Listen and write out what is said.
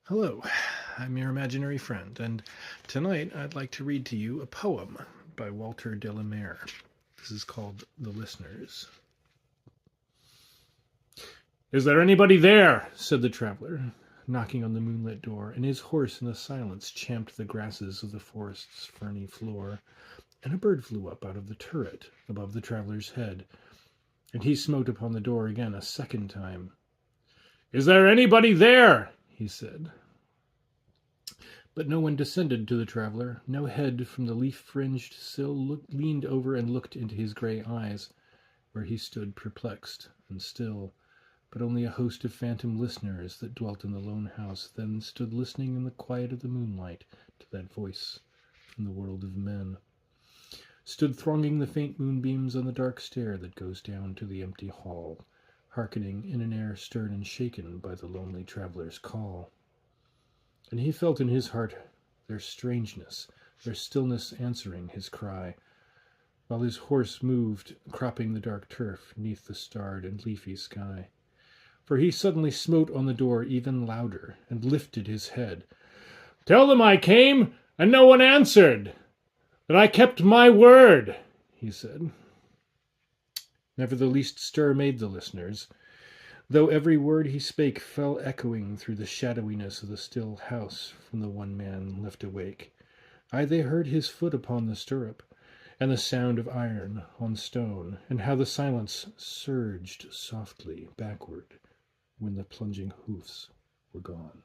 Hello, I'm your imaginary friend, and tonight I'd like to read to you a poem by Walter de la Mare. This is called The Listeners. "Is there anybody there?" said the traveler, knocking on the moonlit door, and his horse in the silence champed the grasses of the forest's ferny floor, and a bird flew up out of the turret above the traveler's head, and he smote upon the door again a second time. "Is there anybody there?" he said. But no one descended to the traveler. No head from the leaf-fringed sill leaned over and looked into his grey eyes, where he stood perplexed and still. But only a host of phantom listeners that dwelt in the lone house then stood listening in the quiet of the moonlight to that voice from the world of men. Stood thronging the faint moonbeams on the dark stair that goes down to the empty hall, hearkening in an air stirred and shaken by the lonely traveler's call. And he felt in his heart their strangeness, their stillness answering his cry, while his horse moved, cropping the dark turf neath the starred and leafy sky. For he suddenly smote on the door even louder, and lifted his head. "Tell them I came, and no one answered, that I kept my word," he said. Never the least stir made the listeners, though every word he spake fell echoing through the shadowiness of the still house from the one man left awake. Aye, they heard his foot upon the stirrup, and the sound of iron on stone, and how the silence surged softly backward when the plunging hoofs were gone.